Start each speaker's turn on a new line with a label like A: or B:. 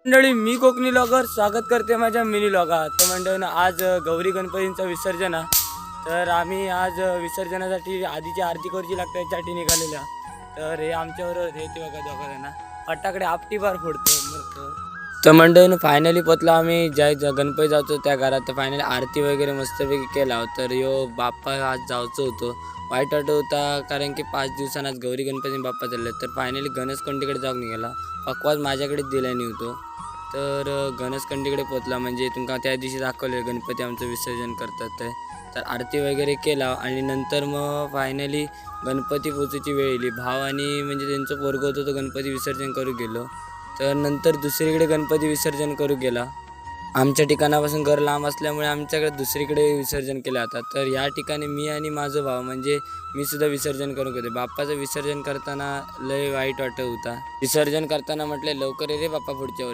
A: मंडळी, मी कोकणी लॉगर स्वागत करते माझ्या मिनी लॉगात. तर मंडळी आज गौरी गणपतींचं विसर्जन आहे. तर आम्ही आज विसर्जनासाठी आधीची आरती करूची लागते यासाठी निघालेल्या. तर हे आमच्याबरोबर हे ते बघा दोघं जण फटाकडे आपटी बार फोडतो. तर मंडळीनं फायनली पोचलो आम्ही गणपती जायचो त्या घरात. तर फायनली आरती वगैरे मस्तपैकी केला. तर बाप्पा आज जायचं होतं. वाईट वाटत होता कारण की 5 दिवसांना आज गौरी गणपती बाप्पा चालले. तर फायनली गणेशकोंडीकडे जाऊन निघाला. पकवाज माझ्याकडेच दिला नव्हतो. तर गणेशकोंडीकडे पोचला म्हणजे तुमका त्या दिवशी दाखवले गणपती आमचं विसर्जन करतात ते. तर आरती वगैरे केला आणि नंतर मग फायनली गणपती पोचायची वेळ येईल. भाव आणि म्हणजे त्यांचं पोरगं होतं तो गणपती विसर्जन करू गेलो. तर नंतर दुसरीकडे गणपती विसर्जन करू गेला. आमच्या ठिकाणापासून घर लांब असल्यामुळे आमच्याकडे दुसरीकडे विसर्जन केलं जातं. तर या ठिकाणी मी आणि माझा भाव म्हणजे मी सुद्धा विसर्जन करून घेतो. बाप्पाचं विसर्जन करताना लय वाईट वाटत होता. विसर्जन करताना म्हटले लवकर ये रे बाप्पा पुढच्या वर्षी.